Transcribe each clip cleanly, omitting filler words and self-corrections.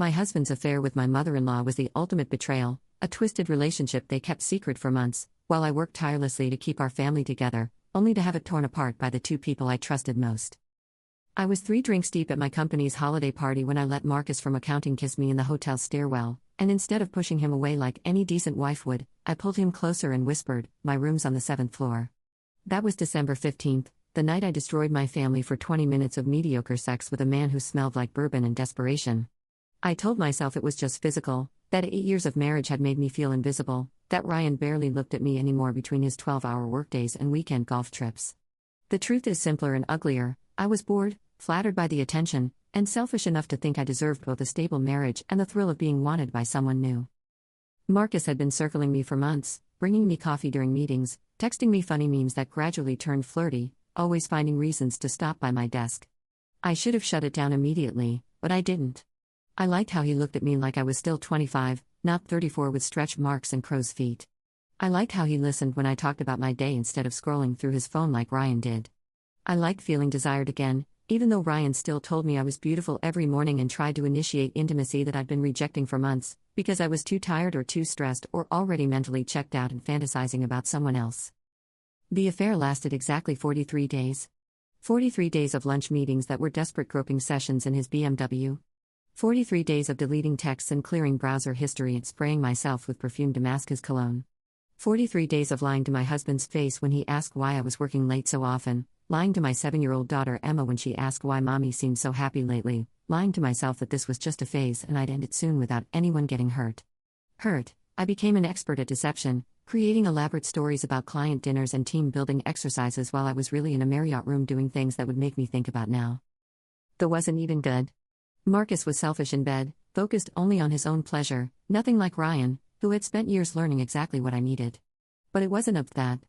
My husband's affair with my mother-in-law was the ultimate betrayal, a twisted relationship they kept secret for months, while I worked tirelessly to keep our family together, only to have it torn apart by the two people I trusted most. I was 3 drinks deep at my company's holiday party when I let Marcus from accounting kiss me in the hotel stairwell, and instead of pushing him away like any decent wife would, I pulled him closer and whispered, "My room's on the 7th floor." That was December 15th, the night I destroyed my family for 20 minutes of mediocre sex with a man who smelled like bourbon and desperation. I told myself it was just physical, that 8 years of marriage had made me feel invisible, that Ryan barely looked at me anymore between his 12-hour workdays and weekend golf trips. The truth is simpler and uglier. I was bored, flattered by the attention, and selfish enough to think I deserved both a stable marriage and the thrill of being wanted by someone new. Marcus had been circling me for months, bringing me coffee during meetings, texting me funny memes that gradually turned flirty, always finding reasons to stop by my desk. I should have shut it down immediately, but I didn't. I liked how he looked at me like I was still 25, not 34 with stretch marks and crow's feet. I liked how he listened when I talked about my day instead of scrolling through his phone like Ryan did. I liked feeling desired again, even though Ryan still told me I was beautiful every morning and tried to initiate intimacy that I'd been rejecting for months, because I was too tired or too stressed or already mentally checked out and fantasizing about someone else. The affair lasted exactly 43 days. 43 days of lunch meetings that were desperate groping sessions in his BMW. 43 days of deleting texts and clearing browser history and spraying myself with perfumed Damascus cologne. 43 days of lying to my husband's face when he asked why I was working late so often, lying to my 7-year-old daughter Emma when she asked why mommy seemed so happy lately, lying to myself that this was just a phase and I'd end it soon without anyone getting hurt. I became an expert at deception, creating elaborate stories about client dinners and team-building exercises while I was really in a Marriott room doing things that would make me think about now. That wasn't even good. Marcus was selfish in bed, focused only on his own pleasure, nothing like Ryan, who had spent years learning exactly what I needed. But it wasn't about that.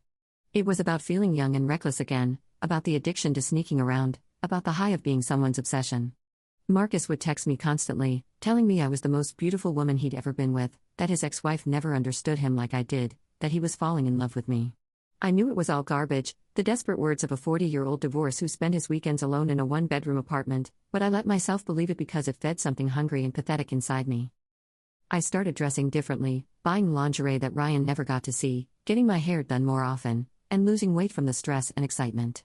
It was about feeling young and reckless again, about the addiction to sneaking around, about the high of being someone's obsession. Marcus would text me constantly, telling me I was the most beautiful woman he'd ever been with, that his ex-wife never understood him like I did, that he was falling in love with me. I knew it was all garbage, the desperate words of a 40-year-old divorce who spent his weekends alone in a 1-bedroom apartment, but I let myself believe it because it fed something hungry and pathetic inside me. I started dressing differently, buying lingerie that Ryan never got to see, getting my hair done more often, and losing weight from the stress and excitement.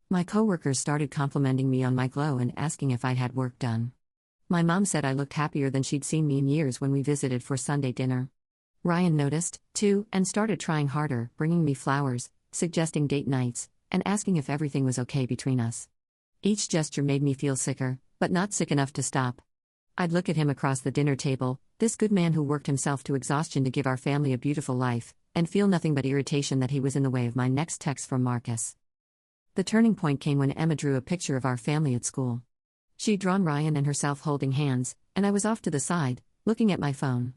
My coworkers started complimenting me on my glow and asking if I'd had work done. My mom said I looked happier than she'd seen me in years when we visited for Sunday dinner. Ryan noticed, too, and started trying harder, bringing me flowers, suggesting date nights, and asking if everything was okay between us. Each gesture made me feel sicker, but not sick enough to stop. I'd look at him across the dinner table, this good man who worked himself to exhaustion to give our family a beautiful life, and feel nothing but irritation that he was in the way of my next text from Marcus. The turning point came when Emma drew a picture of our family at school. She'd drawn Ryan and herself holding hands, and I was off to the side, looking at my phone.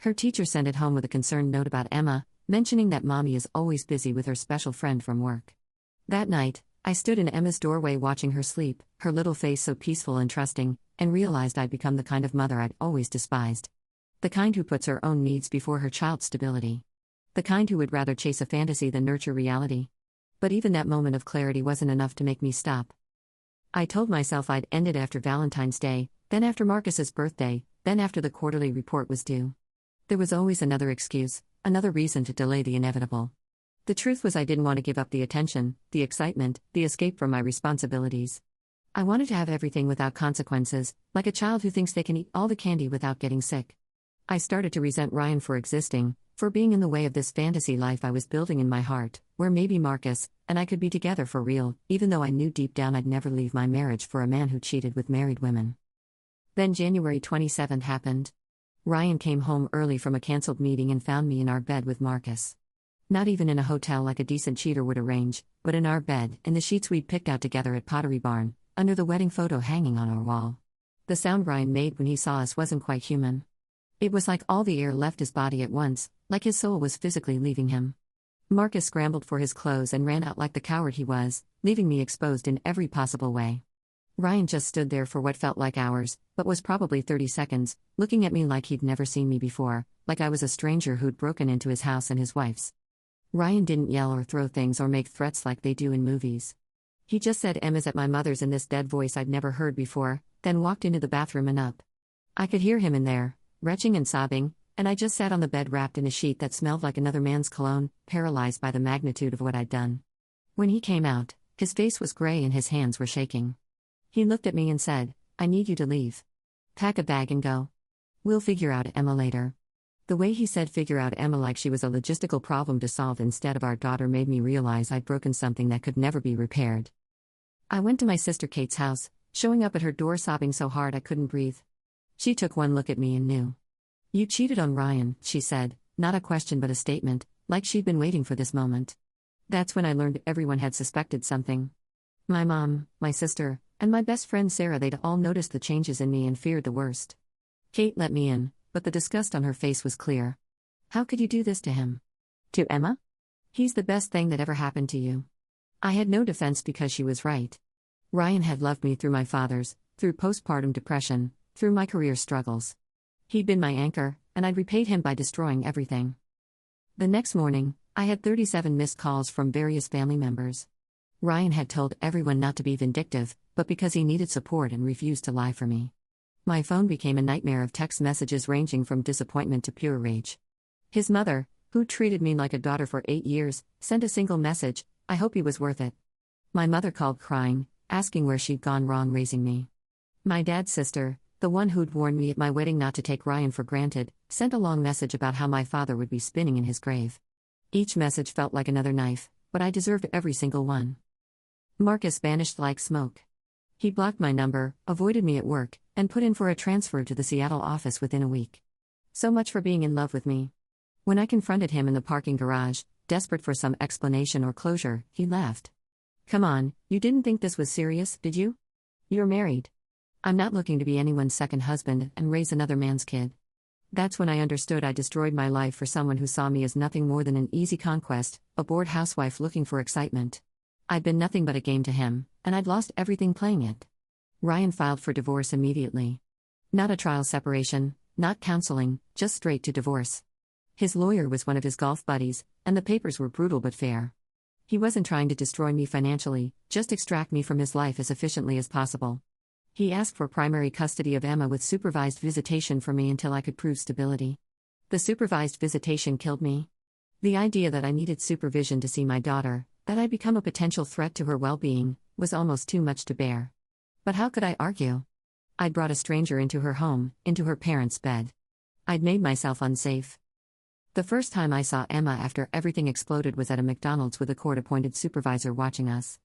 Her teacher sent it home with a concerned note about Emma, mentioning that mommy is always busy with her special friend from work. That night, I stood in Emma's doorway watching her sleep, her little face so peaceful and trusting, and realized I'd become the kind of mother I'd always despised. The kind who puts her own needs before her child's stability. The kind who would rather chase a fantasy than nurture reality. But even that moment of clarity wasn't enough to make me stop. I told myself I'd end it after Valentine's Day, then after Marcus's birthday, then after the quarterly report was due. There was always another excuse, another reason to delay the inevitable. The truth was I didn't want to give up the attention, the excitement, the escape from my responsibilities. I wanted to have everything without consequences, like a child who thinks they can eat all the candy without getting sick. I started to resent Ryan for existing, for being in the way of this fantasy life I was building in my heart, where maybe Marcus and I could be together for real, even though I knew deep down I'd never leave my marriage for a man who cheated with married women. Then January 27th happened. Ryan came home early from a cancelled meeting and found me in our bed with Marcus. Not even in a hotel like a decent cheater would arrange, but in our bed, in the sheets we'd picked out together at Pottery Barn, under the wedding photo hanging on our wall. The sound Ryan made when he saw us wasn't quite human. It was like all the air left his body at once, like his soul was physically leaving him. Marcus scrambled for his clothes and ran out like the coward he was, leaving me exposed in every possible way. Ryan just stood there for what felt like hours, but was probably 30 seconds, looking at me like he'd never seen me before, like I was a stranger who'd broken into his house and his wife's. Ryan didn't yell or throw things or make threats like they do in movies. He just said, "Emma's at my mother's," in this dead voice I'd never heard before, then walked into the bathroom and up. I could hear him in there, retching and sobbing, and I just sat on the bed wrapped in a sheet that smelled like another man's cologne, paralyzed by the magnitude of what I'd done. When he came out, his face was gray and his hands were shaking. He looked at me and said, "I need you to leave. Pack a bag and go. We'll figure out Emma later." The way he said figure out Emma like she was a logistical problem to solve instead of our daughter made me realize I'd broken something that could never be repaired. I went to my sister Kate's house, showing up at her door sobbing so hard I couldn't breathe. She took one look at me and knew. "You cheated on Ryan," she said, not a question but a statement, like she'd been waiting for this moment. That's when I learned everyone had suspected something. My mom, my sister, and my best friend Sarah, they'd all noticed the changes in me and feared the worst. Kate let me in, but the disgust on her face was clear. "How could you do this to him? To Emma? He's the best thing that ever happened to you." I had no defense because she was right. Ryan had loved me through my father's, through postpartum depression, through my career struggles. He'd been my anchor, and I'd repaid him by destroying everything. The next morning, I had 37 missed calls from various family members. Ryan had told everyone not to be vindictive, but because he needed support and refused to lie for me. My phone became a nightmare of text messages ranging from disappointment to pure rage. His mother, who treated me like a daughter for 8 years, sent a single message, "I hope he was worth it." My mother called crying, asking where she'd gone wrong raising me. My dad's sister, the one who'd warned me at my wedding not to take Ryan for granted, sent a long message about how my father would be spinning in his grave. Each message felt like another knife, but I deserved every single one. Marcus vanished like smoke. He blocked my number, avoided me at work, and put in for a transfer to the Seattle office within a week. So much for being in love with me. When I confronted him in the parking garage, desperate for some explanation or closure, he laughed. "Come on, you didn't think this was serious, did you? You're married. I'm not looking to be anyone's second husband and raise another man's kid." That's when I understood I destroyed my life for someone who saw me as nothing more than an easy conquest, a bored housewife looking for excitement. I'd been nothing but a game to him, and I'd lost everything playing it. Ryan filed for divorce immediately. Not a trial separation, not counseling, just straight to divorce. His lawyer was one of his golf buddies, and the papers were brutal but fair. He wasn't trying to destroy me financially, just extract me from his life as efficiently as possible. He asked for primary custody of Emma with supervised visitation for me until I could prove stability. The supervised visitation killed me. The idea that I needed supervision to see my daughter, that I'd become a potential threat to her well-being, was almost too much to bear. But how could I argue? I'd brought a stranger into her home, into her parents' bed. I'd made myself unsafe. The first time I saw Emma after everything exploded was at a McDonald's with a court-appointed supervisor watching us.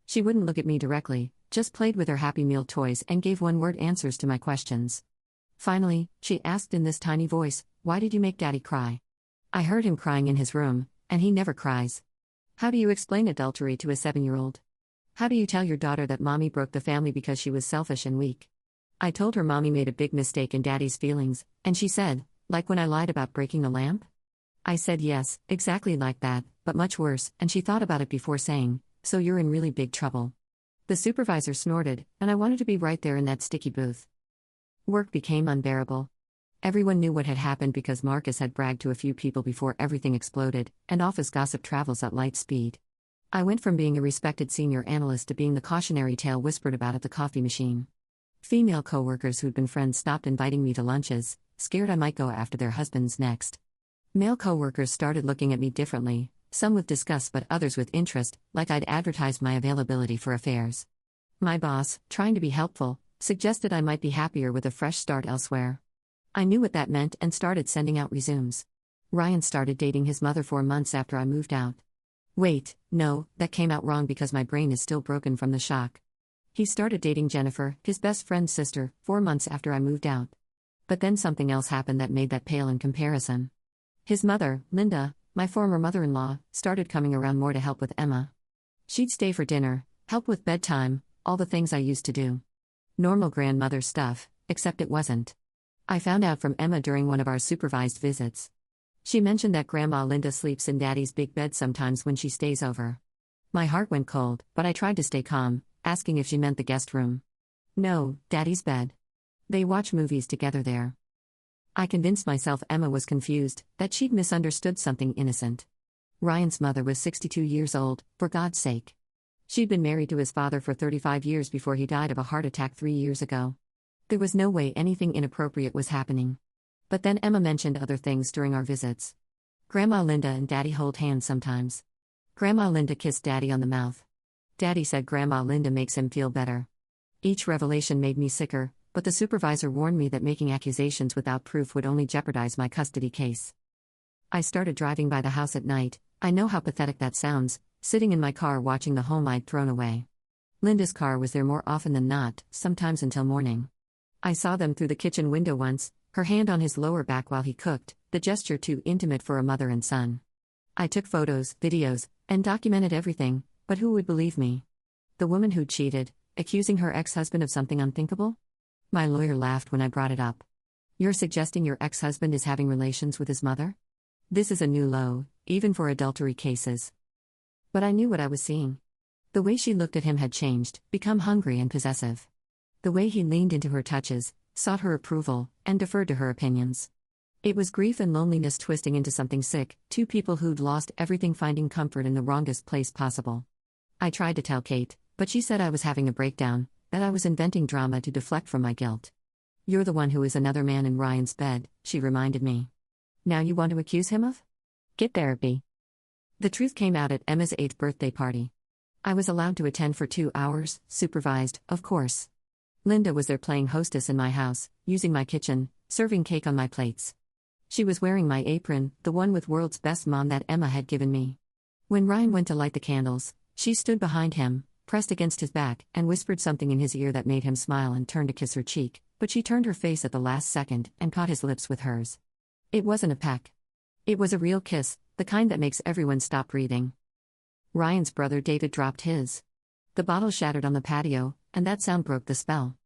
She wouldn't look at me directly, just played with her Happy Meal toys and gave one-word answers to my questions. Finally, she asked in this tiny voice, "Why did you make Daddy cry?" I heard him crying in his room, and he never cries. How do you explain adultery to a 7-year-old? How do you tell your daughter that Mommy broke the family because she was selfish and weak? I told her Mommy made a big mistake in Daddy's feelings, and she said, "Like when I lied about breaking the lamp?" I said yes, exactly like that, but much worse, and she thought about it before saying, "So you're in really big trouble." The supervisor snorted, and I wanted to be right there in that sticky booth. Work became unbearable. Everyone knew what had happened because Marcus had bragged to a few people before everything exploded, and office gossip travels at light speed. I went from being a respected senior analyst to being the cautionary tale whispered about at the coffee machine. Female coworkers who'd been friends stopped inviting me to lunches, scared I might go after their husbands next. Male coworkers started looking at me differently, some with disgust but others with interest, like I'd advertised my availability for affairs. My boss, trying to be helpful, suggested I might be happier with a fresh start elsewhere. I knew what that meant and started sending out resumes. Ryan started dating his mother 4 months after I moved out. Wait, no, that came out wrong because my brain is still broken from the shock. He started dating Jennifer, his best friend's sister, 4 months after I moved out. But then something else happened that made that pale in comparison. His mother, Linda, my former mother-in-law, started coming around more to help with Emma. She'd stay for dinner, help with bedtime, all the things I used to do. Normal grandmother stuff, except it wasn't. I found out from Emma during one of our supervised visits. She mentioned that Grandma Linda sleeps in Daddy's big bed sometimes when she stays over. My heart went cold, but I tried to stay calm, asking if she meant the guest room. No, Daddy's bed. They watch movies together there. I convinced myself Emma was confused, that she'd misunderstood something innocent. Ryan's mother was 62 years old, for God's sake. She'd been married to his father for 35 years before he died of a heart attack 3 years ago. There was no way anything inappropriate was happening. But then Emma mentioned other things during our visits. Grandma Linda and Daddy hold hands sometimes. Grandma Linda kissed Daddy on the mouth. Daddy said Grandma Linda makes him feel better. Each revelation made me sicker, but the supervisor warned me that making accusations without proof would only jeopardize my custody case. I started driving by the house at night. I know how pathetic that sounds, sitting in my car watching the home I'd thrown away. Linda's car was there more often than not, sometimes until morning. I saw them through the kitchen window once, her hand on his lower back while he cooked, the gesture too intimate for a mother and son. I took photos, videos, and documented everything, but who would believe me? The woman who cheated, accusing her ex-husband of something unthinkable? My lawyer laughed when I brought it up. You're suggesting your ex-husband is having relations with his mother? This is a new low, even for adultery cases. But I knew what I was seeing. The way she looked at him had changed, become hungry and possessive. The way he leaned into her touches, sought her approval, and deferred to her opinions. It was grief and loneliness twisting into something sick, two people who'd lost everything finding comfort in the wrongest place possible. I tried to tell Kate, but she said I was having a breakdown, that I was inventing drama to deflect from my guilt. You're the one who is another man in Ryan's bed, she reminded me. Now you want to accuse him of? Get therapy. The truth came out at Emma's 8th birthday party. I was allowed to attend for 2 hours, supervised, of course. Linda was there playing hostess in my house, using my kitchen, serving cake on my plates. She was wearing my apron, the one with World's Best Mom that Emma had given me. When Ryan went to light the candles, she stood behind him, pressed against his back, and whispered something in his ear that made him smile and turn to kiss her cheek, but she turned her face at the last second and caught his lips with hers. It wasn't a peck. It was a real kiss, the kind that makes everyone stop breathing. Ryan's brother David dropped his. The bottle shattered on the patio, and that sound broke the spell.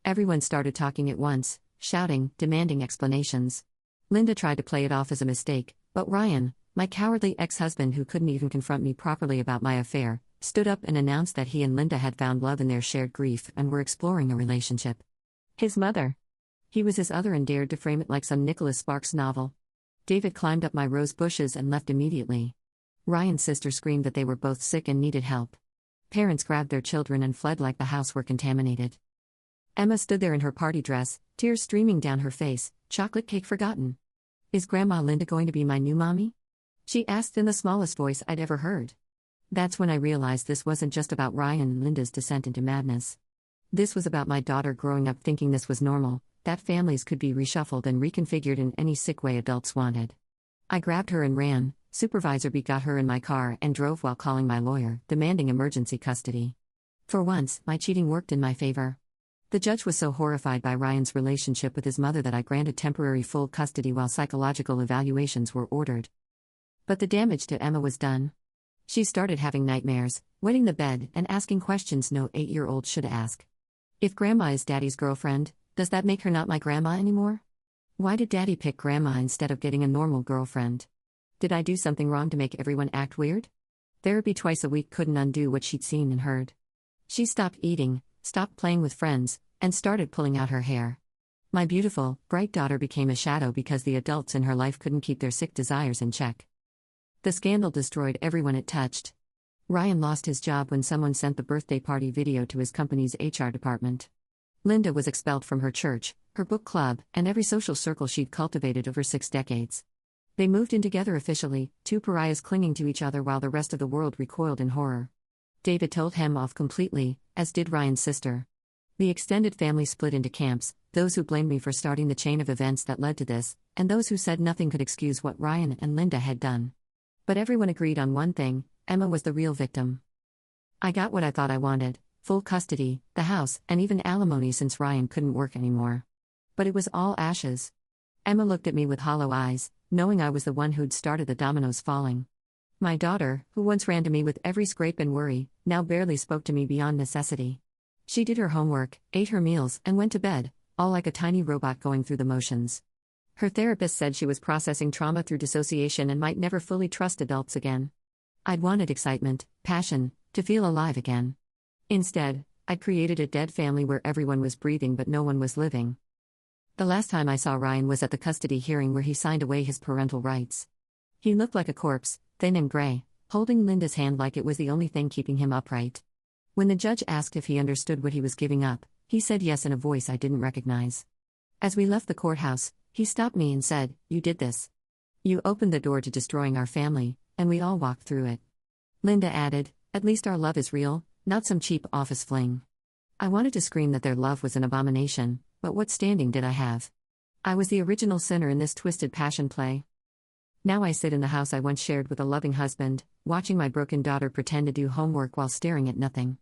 Everyone started talking at once, shouting, demanding explanations. Linda tried to play it off as a mistake, but Ryan, my cowardly ex-husband who couldn't even confront me properly about my affair, stood up and announced that he and Linda had found love in their shared grief and were exploring a relationship. His mother. He was his other and dared to frame it like some Nicholas Sparks novel. David climbed up my rose bushes and left immediately. Ryan's sister screamed that they were both sick and needed help. Parents grabbed their children and fled like the house were contaminated. Emma stood there in her party dress, tears streaming down her face, chocolate cake forgotten. Is Grandma Linda going to be my new mommy? She asked in the smallest voice I'd ever heard. That's when I realized this wasn't just about Ryan and Linda's descent into madness. This was about my daughter growing up thinking this was normal, that families could be reshuffled and reconfigured in any sick way adults wanted. I grabbed her and ran. Supervisor B got her in my car and drove while calling my lawyer, demanding emergency custody. For once, my cheating worked in my favor. The judge was so horrified by Ryan's relationship with his mother that I granted temporary full custody while psychological evaluations were ordered. But the damage to Emma was done. She started having nightmares, wetting the bed and asking questions no 8-year-old should ask. If Grandma is Daddy's girlfriend, does that make her not my grandma anymore? Why did Daddy pick Grandma instead of getting a normal girlfriend? Did I do something wrong to make everyone act weird? Therapy twice a week couldn't undo what she'd seen and heard. She stopped eating, stopped playing with friends, and started pulling out her hair. My beautiful, bright daughter became a shadow because the adults in her life couldn't keep their sick desires in check. The scandal destroyed everyone it touched. Ryan lost his job when someone sent the birthday party video to his company's HR department. Linda was expelled from her church, her book club, and every social circle she'd cultivated over 6 decades. They moved in together officially, 2 pariahs clinging to each other while the rest of the world recoiled in horror. David told him off completely, as did Ryan's sister. The extended family split into camps, those who blamed me for starting the chain of events that led to this, and those who said nothing could excuse what Ryan and Linda had done. But everyone agreed on one thing: Emma was the real victim. I got what I thought I wanted: full custody, the house, and even alimony since Ryan couldn't work anymore. But it was all ashes. Emma looked at me with hollow eyes, knowing I was the one who'd started the dominoes falling. My daughter, who once ran to me with every scrape and worry, now barely spoke to me beyond necessity. She did her homework, ate her meals, and went to bed, all like a tiny robot going through the motions. Her therapist said she was processing trauma through dissociation and might never fully trust adults again. I'd wanted excitement, passion, to feel alive again. Instead, I'd created a dead family where everyone was breathing but no one was living. The last time I saw Ryan was at the custody hearing where he signed away his parental rights. He looked like a corpse, thin and gray, holding Linda's hand like it was the only thing keeping him upright. When the judge asked if he understood what he was giving up, He said yes in a voice I didn't recognize. As we left the courthouse, he stopped me and said, "You did this. You opened the door to destroying our family, and we all walked through it." Linda added, "At least our love is real, not some cheap office fling." I wanted to scream that their love was an abomination, but what standing did I have? I was the original sinner in this twisted passion play. Now I sit in the house I once shared with a loving husband, watching my broken daughter pretend to do homework while staring at nothing.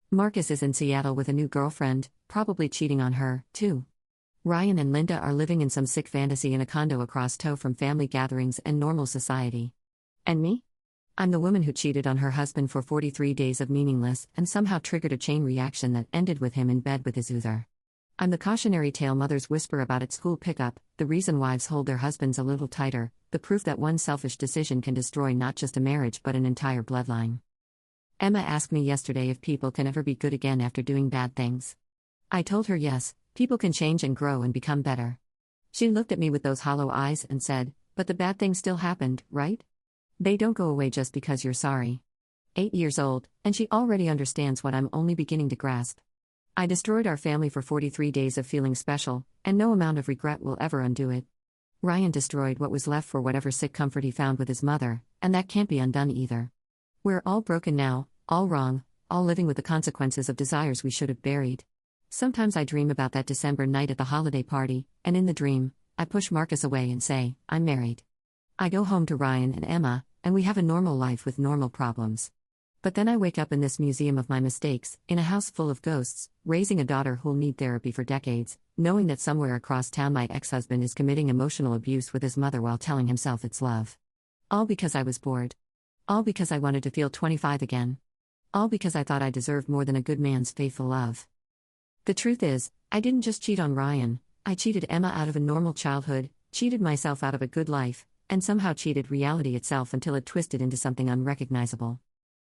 Marcus is in Seattle with a new girlfriend, probably cheating on her, too. Ryan and Linda are living in some sick fantasy in a condo across tow from family gatherings and normal society. And me? I'm the woman who cheated on her husband for 43 days of meaningless and somehow triggered a chain reaction that ended with him in bed with his other. I'm the cautionary tale mothers whisper about at school pickup, the reason wives hold their husbands a little tighter, the proof that one selfish decision can destroy not just a marriage but an entire bloodline. Emma asked me yesterday if people can ever be good again after doing bad things. I told her yes, people can change and grow and become better. She looked at me with those hollow eyes and said, "But the bad things still happened, right? They don't go away just because you're sorry." 8 years old, and she already understands what I'm only beginning to grasp. I destroyed our family for 43 days of feeling special, and no amount of regret will ever undo it. Ryan destroyed what was left for whatever sick comfort he found with his mother, and that can't be undone either. We're all broken now, all wrong, all living with the consequences of desires we should have buried. Sometimes I dream about that December night at the holiday party, and in the dream, I push Marcus away and say, "I'm married." I go home to Ryan and Emma, and we have a normal life with normal problems. But then I wake up in this museum of my mistakes, in a house full of ghosts, raising a daughter who'll need therapy for decades, knowing that somewhere across town my ex-husband is committing emotional abuse with his mother while telling himself it's love. All because I was bored. All because I wanted to feel 25 again. All because I thought I deserved more than a good man's faithful love. The truth is, I didn't just cheat on Ryan, I cheated Emma out of a normal childhood, cheated myself out of a good life, and somehow cheated reality itself until it twisted into something unrecognizable.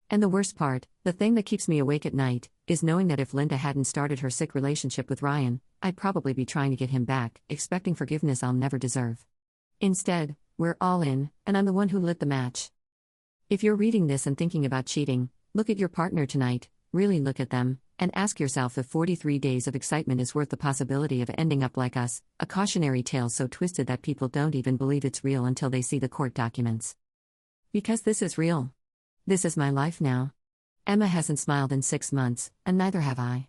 And the worst part, the thing that keeps me awake at night, is knowing that if Linda hadn't started her sick relationship with Ryan, I'd probably be trying to get him back, expecting forgiveness I'll never deserve. Instead, we're all in, and I'm the one who lit the match. If you're reading this and thinking about cheating, look at your partner tonight, really look at them, and ask yourself if 43 days of excitement is worth the possibility of ending up like us, a cautionary tale so twisted that people don't even believe it's real until they see the court documents. Because this is real. This is my life now. Emma hasn't smiled in 6 months, and neither have I.